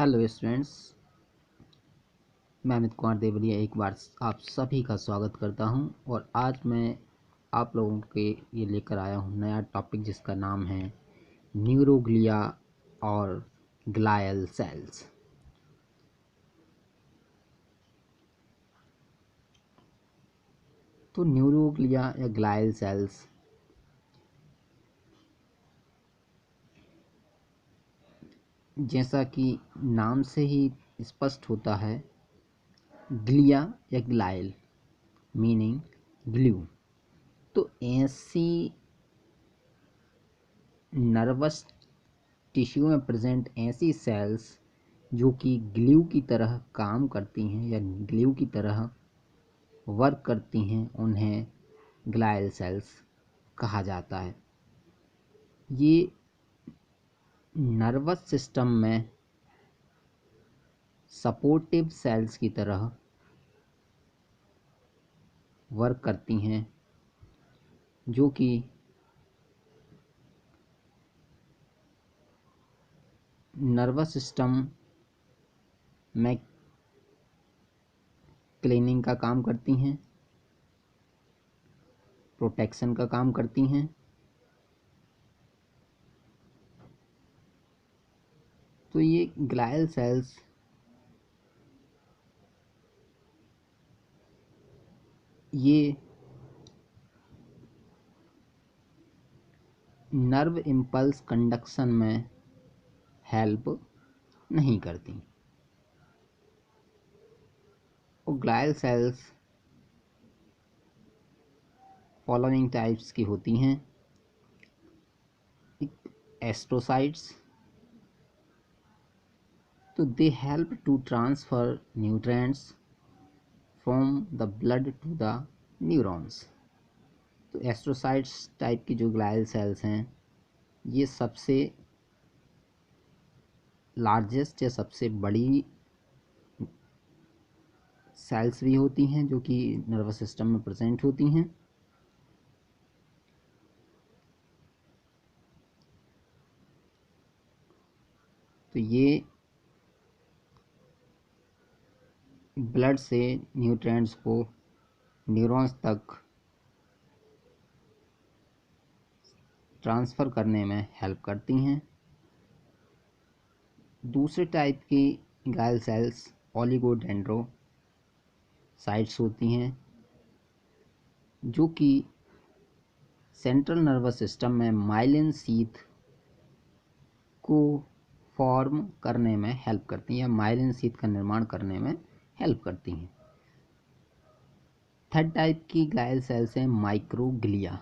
Hello students, मैं अमित कुमार देवरिया एक बार आप सभी का स्वागत करता हूं। और आज मैं आप लोगों के ये लेकर आया हूं नया टॉपिक जिसका नाम है न्यूरोग्लिया और ग्लायल सेल्स। तो न्यूरोग्लिया या ग्लायल सेल्स जैसा कि नाम से ही स्पष्ट होता है, ग्लिया या ग्लायल मीनिंग ग्लू। तो ऐसी नर्वस टिश्यू में प्रेजेंट ऐसी सेल्स जो कि ग्लू की तरह काम करती हैं या ग्लू की तरह वर्क करती हैं, उन्हें ग्लायल सेल्स कहा जाता है। ये नर्वस सिस्टम में सपोर्टिव सेल्स की तरह वर्क करती हैं, जो कि नर्वस सिस्टम में क्लीनिंग का काम करती हैं, प्रोटेक्शन का काम करती हैं। तो ये ग्लायल सेल्स ये नर्व इम्पल्स कंडक्शन में हेल्प नहीं करती। और ग्लायल सेल्स फॉलोइंग टाइप्स की होती हैं: एस्ट्रोसाइट्स, तो they help to transfer nutrients from the blood to the neurons. तो एस्ट्रोसाइट्स टाइप की जो ग्लायल सेल्स हैं, ये सबसे लार्जेस्ट या सबसे बड़ी सेल्स भी होती हैं जो कि नर्वस सिस्टम में प्रेजेंट होती हैं। तो ये ब्लड से न्यूट्रिएंट्स को न्यूरॉन्स तक ट्रांसफ़र करने में हेल्प करती हैं। दूसरे टाइप की ग्लायल सेल्स ओलिगोडेंड्रोसाइट्स होती हैं, जो कि सेंट्रल नर्वस सिस्टम में माइलिन शीथ को फॉर्म करने में हेल्प करती हैं या माइलिन शीथ का निर्माण करने में हेल्प करती हैं। थर्ड टाइप की ग्लायल सेल्स हैं माइक्रोग्लिया।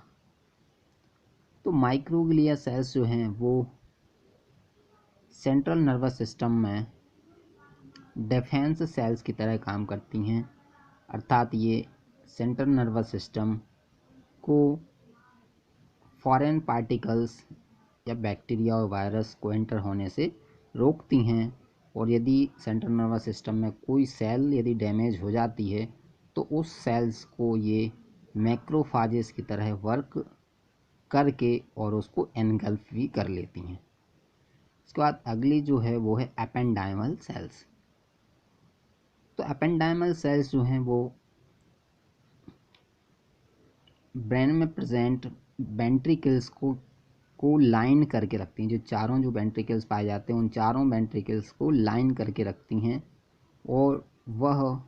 तो माइक्रोग्लिया सेल्स जो हैं वो सेंट्रल नर्वस सिस्टम में डिफेंस सेल्स की तरह काम करती हैं, अर्थात ये सेंट्रल नर्वस सिस्टम को फॉरेन पार्टिकल्स या बैक्टीरिया और वायरस को एंटर होने से रोकती हैं। और यदि सेंट्रल नर्वस सिस्टम में कोई सेल यदि डैमेज हो जाती है तो उस सेल्स को ये मैक्रोफाजेस की तरह वर्क करके और उसको एनगल्फ भी कर लेती हैं। इसके बाद अगली जो है वो है एपेंडाइमल सेल्स। तो एपेंडाइमल सेल्स जो हैं वो ब्रेन में प्रेजेंट वेंट्रिकल्स को लाइन करके रखती हैं। जो चारों जो वेंट्रिकल्स पाए जाते हैं, उन चारों वेंट्रिकल्स को लाइन करके रखती हैं। और वह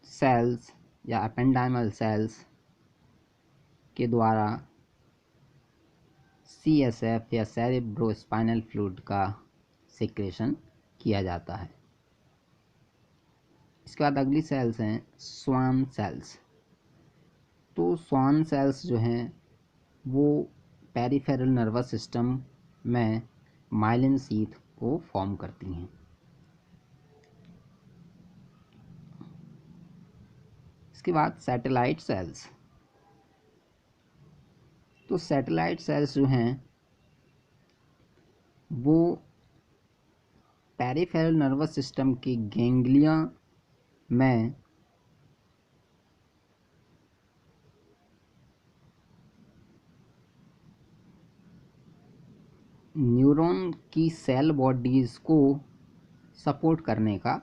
सेल्स या एपेंडाइमल सेल्स के द्वारा CSF या सेरेब्रोस्पाइनल फ्लूइड का सिक्रेशन किया जाता है। इसके बाद अगली सेल्स हैं स्वान सेल्स। तो स्वान सेल्स जो हैं वो पेरिफेरल नर्वस सिस्टम में माइलिन शीथ को फॉर्म करती हैं। इसके बाद सैटेलाइट सेल्स। तो सैटेलाइट सेल्स जो हैं वो पेरिफेरल नर्वस सिस्टम के गैंग्लिया में न्यूरॉन की सेल बॉडीज़ को सपोर्ट करने का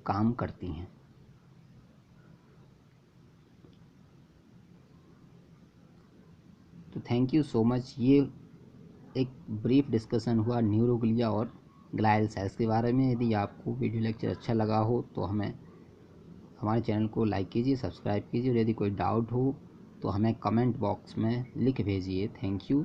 काम करती हैं। तो थैंक यू सो मच। ये एक ब्रीफ डिस्कशन हुआ न्यूरोग्लिया और ग्लायल सेल्स के बारे में। यदि आपको वीडियो लेक्चर अच्छा लगा हो तो हमारे चैनल को लाइक कीजिए, सब्सक्राइब कीजिए, और यदि कोई डाउट हो तो हमें कमेंट बॉक्स में लिख भेजिए। Thank you.